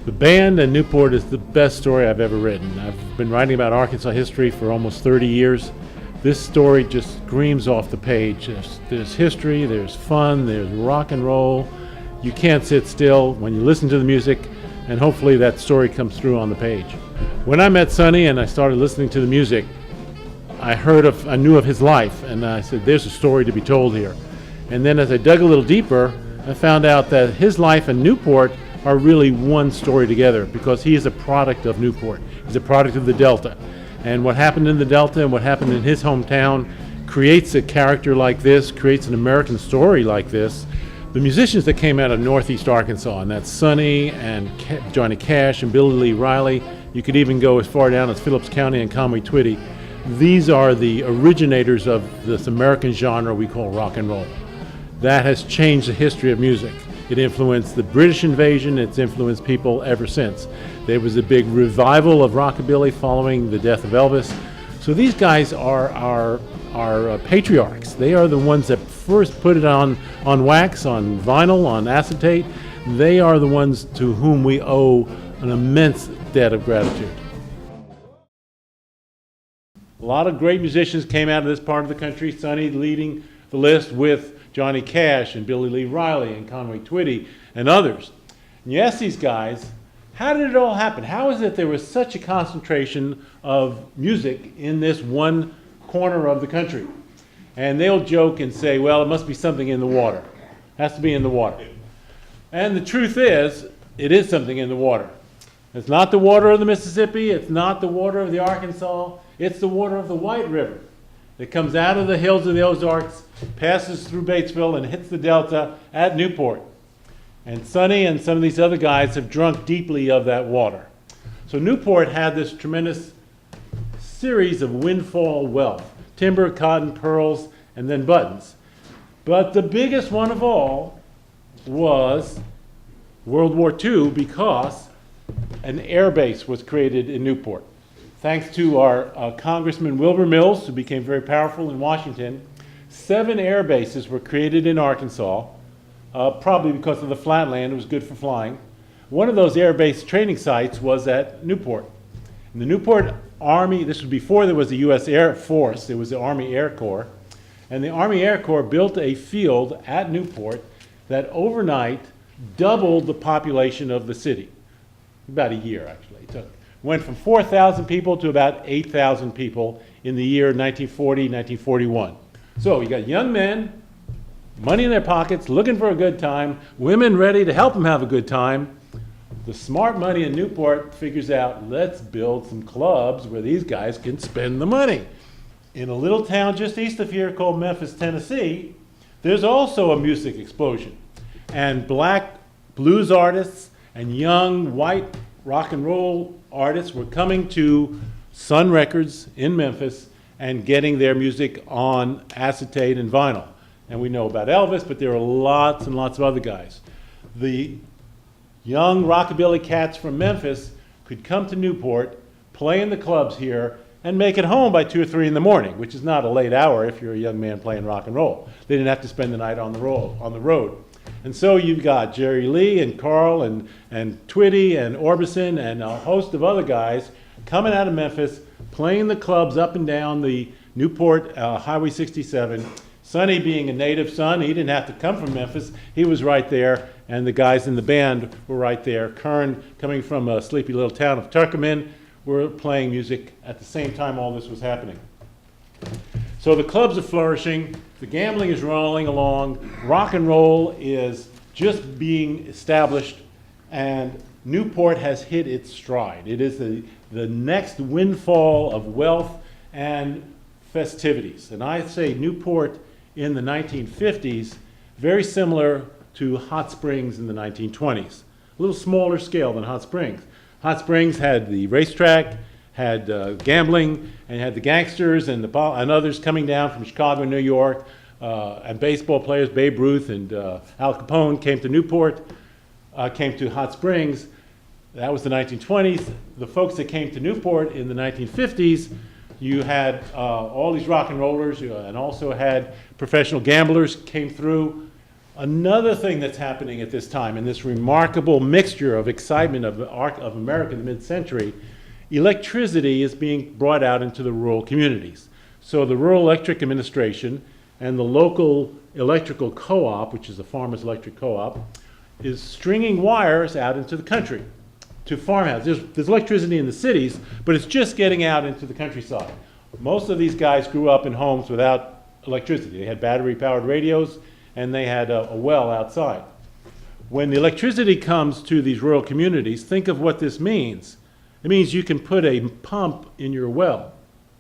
The band in Newport is the best story I've ever written. I've been writing about Arkansas history for almost 30 years. This story just screams off the page. There's history, there's fun, there's rock and roll. You can't sit still when you listen to the music, and hopefully that story comes through on the page. When I met Sonny and I started listening to the music, I knew of his life, and I said, there's a story to be told here. And then as I dug a little deeper, I found out that his life in Newport are really one story together, because he is a product of Newport. He's a product of the Delta. And what happened in the Delta and what happened in his hometown creates a character like this, creates an American story like this. The musicians that came out of Northeast Arkansas, and that's Sonny and Johnny Cash and Billy Lee Riley, you could even go as far down as Phillips County and Conway Twitty. These are the originators of this American genre we call rock and roll. That has changed the history of music. It influenced the British invasion. It's influenced people ever since. There was a big revival of rockabilly following the death of Elvis. So these guys are patriarchs. They are the ones that first put it on wax, on vinyl, on acetate. They are the ones to whom we owe an immense debt of gratitude. A lot of great musicians came out of this part of the country, Sonny leading the list with Johnny Cash and Billy Lee Riley and Conway Twitty and others. And you ask these guys, how did it all happen? How is it there was such a concentration of music in this one corner of the country? And they'll joke and say, well, it must be something in the water. It has to be in the water. And the truth is, it is something in the water. It's not the water of the Mississippi. It's not the water of the Arkansas. It's the water of the White River. It comes out of the hills of the Ozarks, passes through Batesville, and hits the Delta at Newport. And Sonny and some of these other guys have drunk deeply of that water. So Newport had this tremendous series of windfall wealth: timber, cotton, pearls, and then buttons. But the biggest one of all was World War II, because an air base was created in Newport. Thanks to our Congressman Wilbur Mills, who became very powerful in Washington, 7 air bases were created in Arkansas, probably because of the flat land. It was good for flying. One of those air base training sites was at Newport. And the Newport Army, this was before there was the U.S. Air Force, there was the Army Air Corps, and the Army Air Corps built a field at Newport that overnight doubled the population of the city. About a year, actually. It took. Went from 4,000 people to about 8,000 people in the year 1940, 1941. So you got young men, money in their pockets, looking for a good time, women ready to help them have a good time. The smart money in Newport figures out, let's build some clubs where these guys can spend the money. In a little town just east of here called Memphis, Tennessee, there's also a music explosion. And black blues artists and young white rock and roll artists were coming to Sun Records in Memphis and getting their music on acetate and vinyl. And we know about Elvis, but there are lots and lots of other guys. The young rockabilly cats from Memphis could come to Newport, play in the clubs here, and make it home by 2 or 3 in the morning, which is not a late hour if you're a young man playing rock and roll. They didn't have to spend the night on the road. And so you've got Jerry Lee and Carl and Twitty and Orbison and a host of other guys coming out of Memphis, playing the clubs up and down the Newport Highway 67. Sonny, being a native son, he didn't have to come from Memphis. He was right there, and the guys in the band were right there. Kern, coming from a sleepy little town of Tuckerman, were playing music at the same time all this was happening. So the clubs are flourishing, the gambling is rolling along, rock and roll is just being established, and Newport has hit its stride. It is the next windfall of wealth and festivities. And I say Newport in the 1950s, very similar to Hot Springs in the 1920s. A little smaller scale than Hot Springs. Hot Springs had the racetrack, had gambling, and had the gangsters and others coming down from Chicago and New York, and baseball players, Babe Ruth and Al Capone came to Newport, came to Hot Springs. That was the 1920s. The folks that came to Newport in the 1950s, you had all these rock and rollers, and also had professional gamblers came through. Another thing that's happening at this time, in this remarkable mixture of excitement of America in the mid-century, electricity is being brought out into the rural communities. So the Rural Electric Administration and the local electrical co-op, which is the Farmers Electric Co-op, is stringing wires out into the country to farmhouses. There's electricity in the cities, but it's just getting out into the countryside. Most of these guys grew up in homes without electricity. They had battery-powered radios, and they had a well outside. When the electricity comes to these rural communities, think of what this means. It means you can put a pump in your well,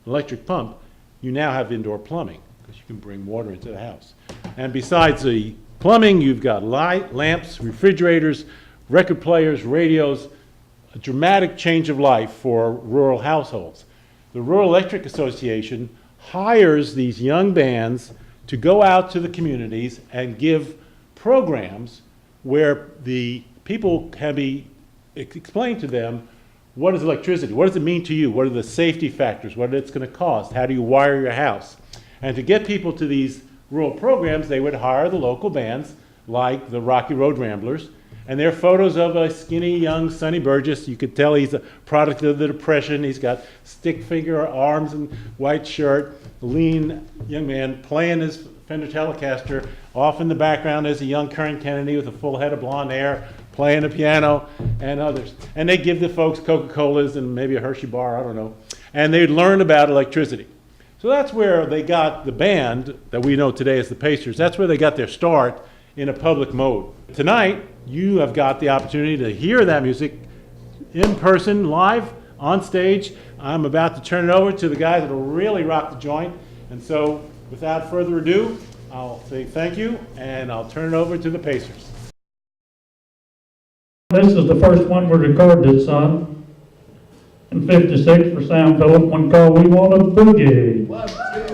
an electric pump. You now have indoor plumbing, because you can bring water into the house. And besides the plumbing, you've got light, lamps, refrigerators, record players, radios, a dramatic change of life for rural households. The Rural Electric Association hires these young bands to go out to the communities and give programs where the people can be explained to them what is electricity, what does it mean to you, what are the safety factors, what it's going to cost, how do you wire your house. And to get people to these rural programs, they would hire the local bands like the Rocky Road Ramblers, and there are photos of a skinny young Sonny Burgess. You could tell he's a product of the Depression. He's got stick figure arms and white shirt, lean young man playing his Fender Telecaster. Off in the background is a young Kern Kennedy with a full head of blonde hair, playing the piano, and others. And they give the folks Coca-Colas and maybe a Hershey bar, I don't know. And they'd learn about electricity. So that's where they got the band that we know today as the Pacers. That's where they got their start in a public mode. Tonight, you have got the opportunity to hear that music in person, live, on stage. I'm about to turn it over to the guys that will really rock the joint. And so, without further ado, I'll say thank you, and I'll turn it over to the Pacers. This is the first one we recorded, son. In '56 for Sam Phillip, one called We Want a Boogie. 1, 2.